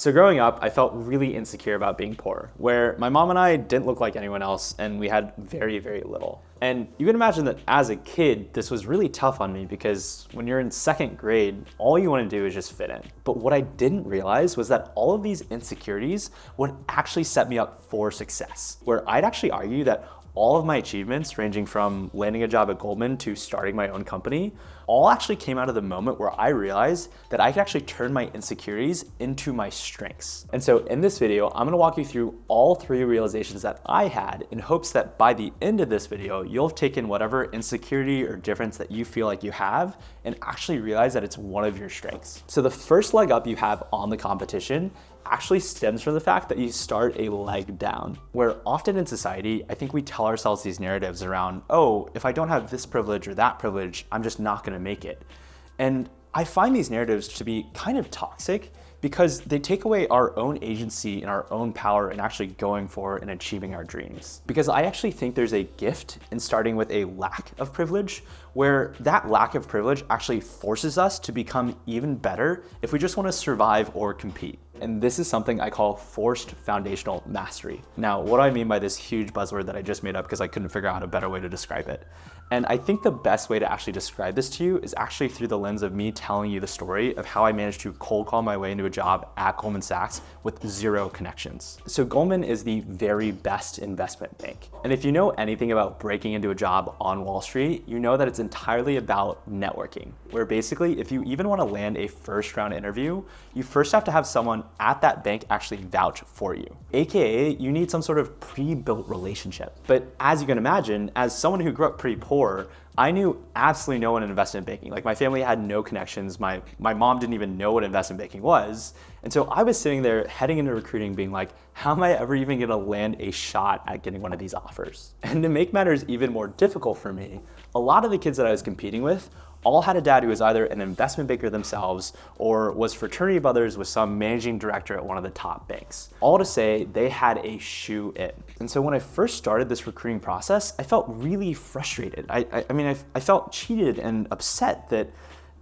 So growing up, I felt really insecure about being poor, where my mom and I didn't look like anyone else and we had very, very little. And you can imagine that as a kid, this was really tough on me because when you're in second grade, all you want to do is just fit in. But what I didn't realize was that all of these insecurities would actually set me up for success, where I'd actually argue that all of my achievements, ranging from landing a job at Goldman to starting my own company, all actually came out of the moment where I realized that I could actually turn my insecurities into my strengths. And so in this video, I'm gonna walk you through all 3 realizations that I had in hopes that by the end of this video, you'll have taken whatever insecurity or difference that you feel like you have and actually realize that it's one of your strengths. So the first leg up you have on the competition actually stems from the fact that you start a leg down, where often in society, I think we tell ourselves these narratives around, oh, if I don't have this privilege or that privilege, I'm just not gonna make it. And I find these narratives to be kind of toxic because they take away our own agency and our own power in actually going for and achieving our dreams. Because I actually think there's a gift in starting with a lack of privilege, where that lack of privilege actually forces us to become even better if we just want to survive or compete. And this is something I call forced foundational mastery. Now, what do I mean by this huge buzzword that I just made up because I couldn't figure out a better way to describe it? And I think the best way to actually describe this to you is actually through the lens of me telling you the story of how I managed to cold call my way into a job at Goldman Sachs with 0 connections. So Goldman is the very best investment bank. And if you know anything about breaking into a job on Wall Street, you know that it's entirely about networking, where basically if you even want to land a first round interview, you first have to have someone at that bank actually vouch for you. AKA, you need some sort of pre-built relationship. But as you can imagine, as someone who grew up pretty poor, I knew absolutely no one in investment banking. Like, my family had no connections. My mom didn't even know what investment banking was. And so I was sitting there heading into recruiting being like, how am I ever even gonna land a shot at getting one of these offers? And to make matters even more difficult for me, a lot of the kids that I was competing with all had a dad who was either an investment banker themselves or was fraternity brothers with some managing director at one of the top banks. All to say, they had a shoe in. And so when I first started this recruiting process, I felt really frustrated. I felt cheated and upset that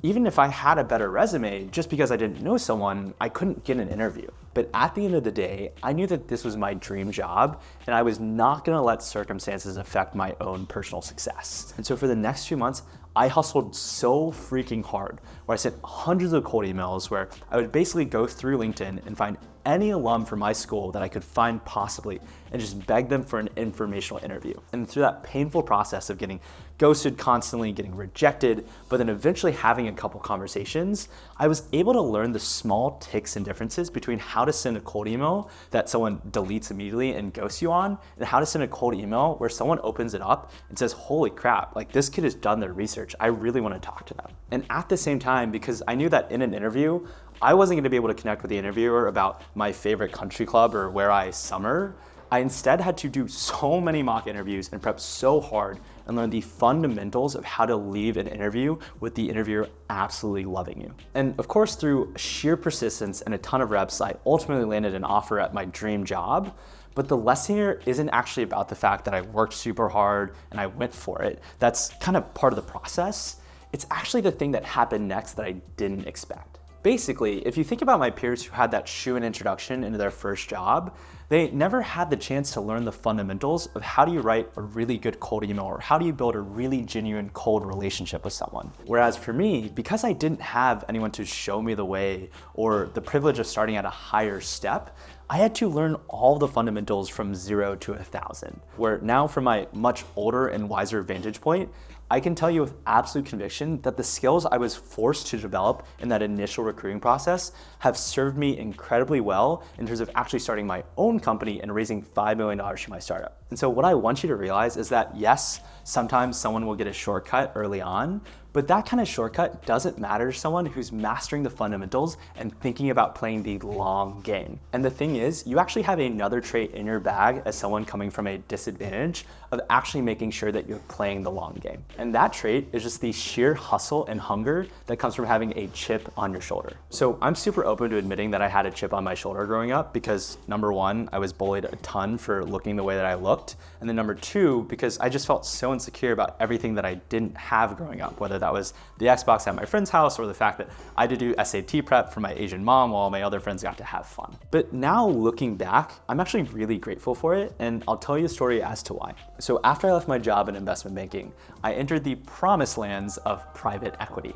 even if I had a better resume, just because I didn't know someone, I couldn't get an interview. But at the end of the day, I knew that this was my dream job and I was not gonna let circumstances affect my own personal success. And so for the next few months, I hustled so freaking hard, where I sent hundreds of cold emails where I would basically go through LinkedIn and find any alum from my school that I could find possibly and just beg them for an informational interview. And through that painful process of getting ghosted constantly, getting rejected, but then eventually having a couple conversations, I was able to learn the small ticks and differences between how to send a cold email that someone deletes immediately and ghosts you on, and how to send a cold email where someone opens it up and says, holy crap, like, this kid has done their research. I really want to talk to them. And at the same time, because I knew that in an interview, I wasn't going to be able to connect with the interviewer about my favorite country club or where I summer, I instead had to do so many mock interviews and prep so hard and learn the fundamentals of how to leave an interview with the interviewer absolutely loving you. And of course, through sheer persistence and a ton of reps, I ultimately landed an offer at my dream job. But the lesson here isn't actually about the fact that I worked super hard and I went for it. That's kind of part of the process. It's actually the thing that happened next that I didn't expect. Basically, if you think about my peers who had that shoe-in introduction into their first job, they never had the chance to learn the fundamentals of how do you write a really good cold email or how do you build a really genuine cold relationship with someone. Whereas for me, because I didn't have anyone to show me the way or the privilege of starting at a higher step, I had to learn all the fundamentals from 0 to 1,000. Where now, from my much older and wiser vantage point, I can tell you with absolute conviction that the skills I was forced to develop in that initial recruiting process have served me incredibly well in terms of actually starting my own company and raising $5 million for my startup. And so what I want you to realize is that yes, sometimes someone will get a shortcut early on, but that kind of shortcut doesn't matter to someone who's mastering the fundamentals and thinking about playing the long game. And the thing is, you actually have another trait in your bag as someone coming from a disadvantage of actually making sure that you're playing the long game. And that trait is just the sheer hustle and hunger that comes from having a chip on your shoulder. So I'm super open to admitting that I had a chip on my shoulder growing up because number one, I was bullied a ton for looking the way that I looked. And then number two, because I just felt so insecure about everything that I didn't have growing up, whether that that was the Xbox at my friend's house or the fact that I had to do SAT prep for my Asian mom while my other friends got to have fun. But now looking back, I'm actually really grateful for it, and I'll tell you a story as to why. So after I left my job in investment banking, I entered the promised lands of private equity.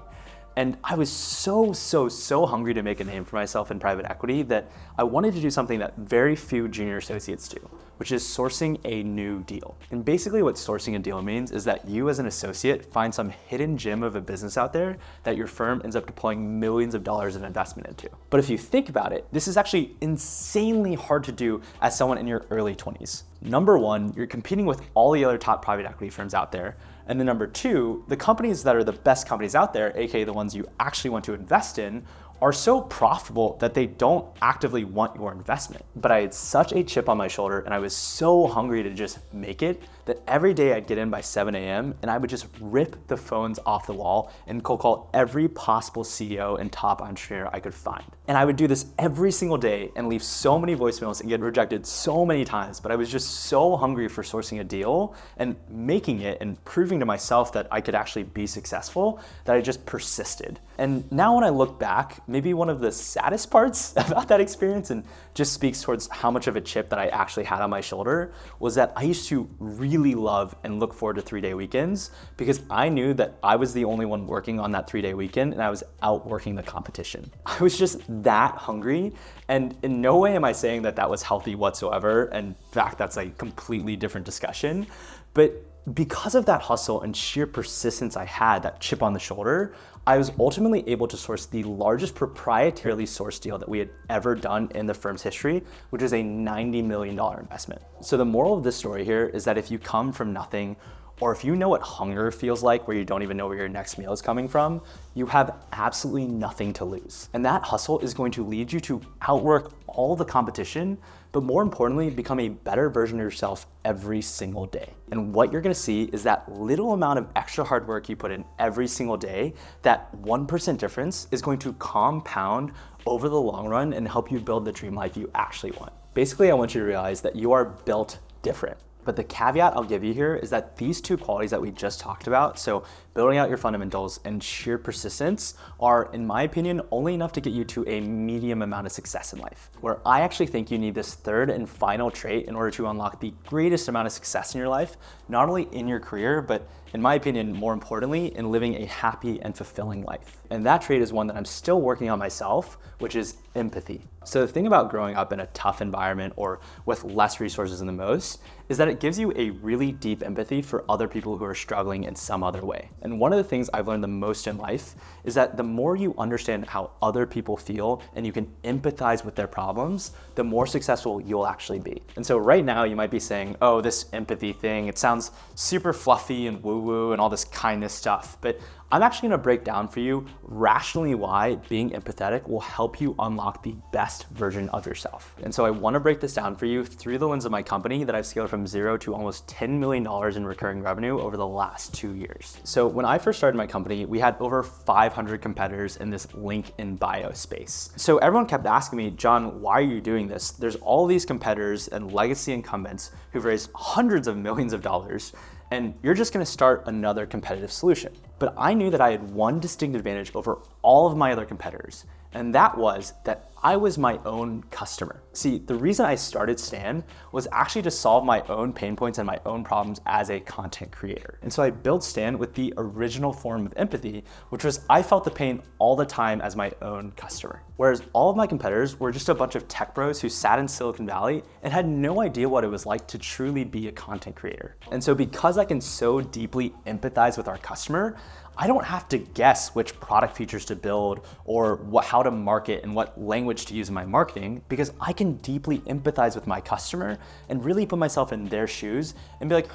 And I was so hungry to make a name for myself in private equity that I wanted to do something that very few junior associates do, which is sourcing a new deal. And basically what sourcing a deal means is that you as an associate find some hidden gem of a business out there that your firm ends up deploying millions of dollars of investment into. But if you think about it, this is actually insanely hard to do as someone in your early 20s. Number one, you're competing with all the other top private equity firms out there. And then number two, the companies that are the best companies out there, aka the ones you actually want to invest in, are so profitable that they don't actively want your investment. But I had such a chip on my shoulder and I was so hungry to just make it that every day I'd get in by 7 a.m. and I would just rip the phones off the wall and cold call every possible CEO and top entrepreneur I could find. And I would do this every single day and leave so many voicemails and get rejected so many times, but I was just so hungry for sourcing a deal and making it and proving to myself that I could actually be successful that I just persisted. And now when I look back, maybe one of the saddest parts about that experience, and just speaks towards how much of a chip that I actually had on my shoulder, was that I used to really love and look forward to 3-day weekends because I knew that I was the only one working on that 3-day weekend and I was outworking the competition. I was just that hungry, and in no way am I saying that that was healthy whatsoever. In fact, that's a completely different discussion. But because of that hustle and sheer persistence I had, that chip on the shoulder, I was ultimately able to source the largest proprietarily sourced deal that we had ever done in the firm's history, which is a $90 million investment. So the moral of this story here is that if you come from nothing, or if you know what hunger feels like where you don't even know where your next meal is coming from, you have absolutely nothing to lose. And that hustle is going to lead you to outwork all the competition, but more importantly, become a better version of yourself every single day. And what you're gonna see is that little amount of extra hard work you put in every single day, that 1% difference is going to compound over the long run and help you build the dream life you actually want. Basically, I want you to realize that you are built different. But the caveat I'll give you here is that these two qualities that we just talked about, so building out your fundamentals and sheer persistence, are, in my opinion, only enough to get you to a medium amount of success in life. Where I actually think you need this third and final trait in order to unlock the greatest amount of success in your life, not only in your career, but in my opinion, more importantly, in living a happy and fulfilling life. And that trait is one that I'm still working on myself, which is empathy. So the thing about growing up in a tough environment or with less resources than the most is that it gives you a really deep empathy for other people who are struggling in some other way. And one of the things I've learned the most in life is that the more you understand how other people feel and you can empathize with their problems, the more successful you'll actually be. And so right now you might be saying, oh, this empathy thing, it sounds super fluffy and woo-woo and all this kindness stuff, but I'm actually gonna break down for you rationally why being empathetic will help you unlock the best version of yourself. And so I wanna break this down for you through the lens of my company that I've scaled from 0 to almost $10 million in recurring revenue over the last 2 years. So when I first started my company, we had over 500 competitors in this link in bio space. So everyone kept asking me, John, why are you doing this? There's all these competitors and legacy incumbents who've raised hundreds of millions of dollars, and you're just gonna start another competitive solution. But I knew that I had one distinct advantage over all of my other competitors, and that was that I was my own customer. See, the reason I started Stan was actually to solve my own pain points and my own problems as a content creator. And so I built Stan with the original form of empathy, which was I felt the pain all the time as my own customer. Whereas all of my competitors were just a bunch of tech bros who sat in Silicon Valley and had no idea what it was like to truly be a content creator. And so because I can so deeply empathize with our customer, I don't have to guess which product features to build or how to market and what language to use in my marketing, because I can deeply empathize with my customer and really put myself in their shoes and be like,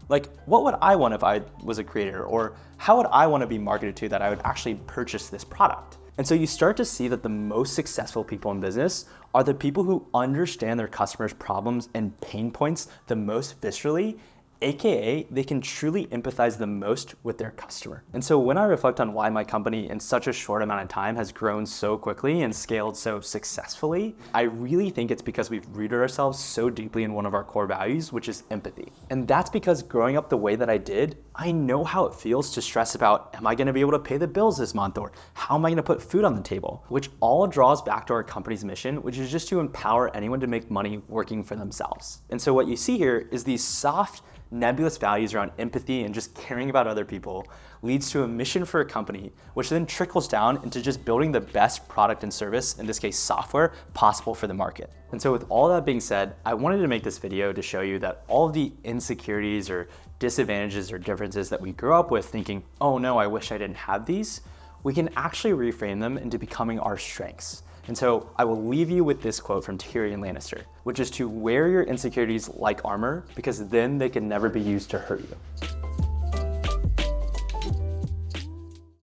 like what would I want if I was a creator, or how would I want to be marketed to that I would actually purchase this product? And so you start to see that the most successful people in business are the people who understand their customers' problems and pain points the most viscerally AKA they can truly empathize the most with their customer. And so when I reflect on why my company in such a short amount of time has grown so quickly and scaled so successfully, I really think it's because we've rooted ourselves so deeply in one of our core values, which is empathy. And that's because growing up the way that I did, I know how it feels to stress about, am I gonna be able to pay the bills this month? Or how am I gonna put food on the table? Which all draws back to our company's mission, which is just to empower anyone to make money working for themselves. And so what you see here is these soft, nebulous values around empathy and just caring about other people leads to a mission for a company, which then trickles down into just building the best product and service, in this case software, possible for the market. And so with all that being said, I wanted to make this video to show you that all of the insecurities or disadvantages or differences that we grew up with thinking, oh no, I wish I didn't have these, we can actually reframe them into becoming our strengths. And so I will leave you with this quote from Tyrion Lannister, which is to wear your insecurities like armor, because then they can never be used to hurt you.